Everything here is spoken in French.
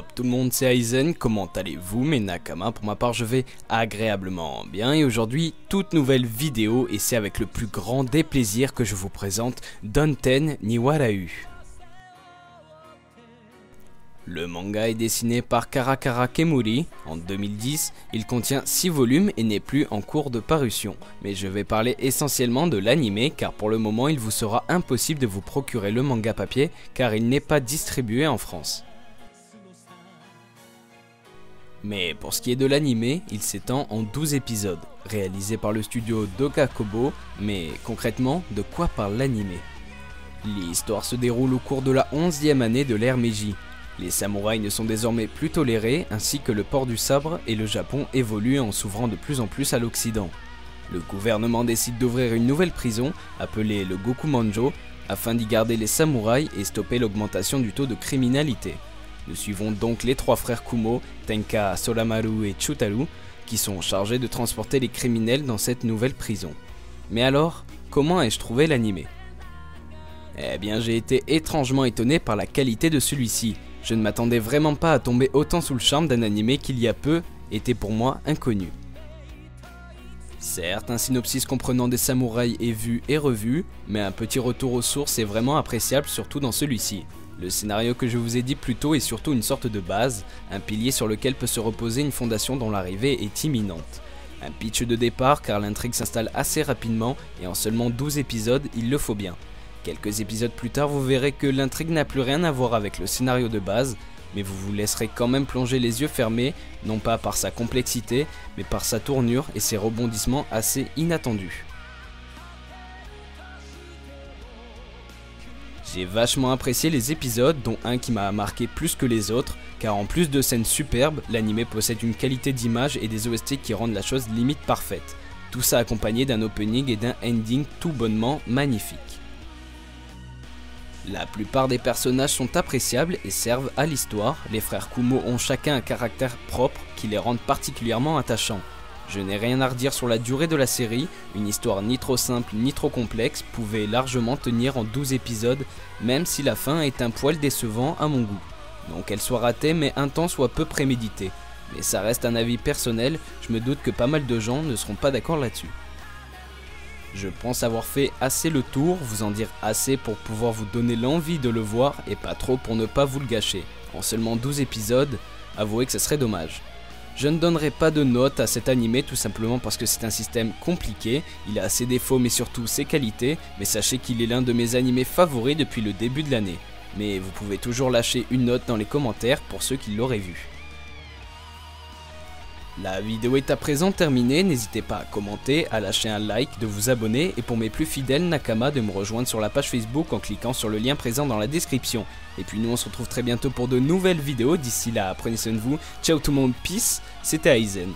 Hop tout le monde, c'est Aizen, comment allez-vous mes Nakama? Pour ma part je vais agréablement bien et aujourd'hui toute nouvelle vidéo et c'est avec le plus grand des plaisirs que je vous présente Donten ni Warau. Le manga est dessiné par Karakara Kemuri en 2010, il contient 6 volumes et n'est plus en cours de parution. Mais je vais parler essentiellement de l'anime car pour le moment il vous sera impossible de vous procurer le manga papier car il n'est pas distribué en France. Mais pour ce qui est de l'anime, il s'étend en 12 épisodes, réalisés par le studio Doka Kobo, mais concrètement, de quoi parle l'anime? L'histoire se déroule au cours de la 11e année de l'ère Meiji. Les samouraïs ne sont désormais plus tolérés, ainsi que le port du sabre, et le Japon évolue en s'ouvrant de plus en plus à l'Occident. Le gouvernement décide d'ouvrir une nouvelle prison, appelée le Gokumanjo, afin d'y garder les samouraïs et stopper l'augmentation du taux de criminalité. Nous suivons donc les 3 frères Kumo, Tenka, Solamaru et Chutaru, qui sont chargés de transporter les criminels dans cette nouvelle prison. Mais alors, comment ai-je trouvé l'anime? Eh bien j'ai été étrangement étonné par la qualité de celui-ci. Je ne m'attendais vraiment pas à tomber autant sous le charme d'un anime qui il y a peu était pour moi inconnu. Certes, un synopsis comprenant des samouraïs est vu et revu, mais un petit retour aux sources est vraiment appréciable surtout dans celui-ci. Le scénario que je vous ai dit plus tôt est surtout une sorte de base, un pilier sur lequel peut se reposer une fondation dont l'arrivée est imminente. Un pitch de départ car l'intrigue s'installe assez rapidement et en seulement 12 épisodes il le faut bien. Quelques épisodes plus tard vous verrez que l'intrigue n'a plus rien à voir avec le scénario de base, mais vous vous laisserez quand même plonger les yeux fermés, non pas par sa complexité, mais par sa tournure et ses rebondissements assez inattendus. J'ai vachement apprécié les épisodes, dont un qui m'a marqué plus que les autres, car en plus de scènes superbes, l'anime possède une qualité d'image et des OST qui rendent la chose limite parfaite. Tout ça accompagné d'un opening et d'un ending tout bonnement magnifique. La plupart des personnages sont appréciables et servent à l'histoire, les frères Kumo ont chacun un caractère propre qui les rend particulièrement attachants. Je n'ai rien à redire sur la durée de la série, une histoire ni trop simple ni trop complexe pouvait largement tenir en 12 épisodes, même si la fin est un poil décevant à mon goût. Non qu'elle soit ratée mais un temps soit peu prémédité. Mais ça reste un avis personnel, je me doute que pas mal de gens ne seront pas d'accord là-dessus. Je pense avoir fait assez le tour, vous en dire assez pour pouvoir vous donner l'envie de le voir et pas trop pour ne pas vous le gâcher. En seulement 12 épisodes, avouez que ce serait dommage. Je ne donnerai pas de note à cet anime tout simplement parce que c'est un système compliqué, il a ses défauts mais surtout ses qualités, mais sachez qu'il est l'un de mes animés favoris depuis le début de l'année. Mais vous pouvez toujours lâcher une note dans les commentaires pour ceux qui l'auraient vu. La vidéo est à présent terminée, n'hésitez pas à commenter, à lâcher un like, de vous abonner et pour mes plus fidèles Nakama de me rejoindre sur la page Facebook en cliquant sur le lien présent dans la description. Et puis nous on se retrouve très bientôt pour de nouvelles vidéos, d'ici là prenez soin de vous, ciao tout le monde, peace, c'était Aizen.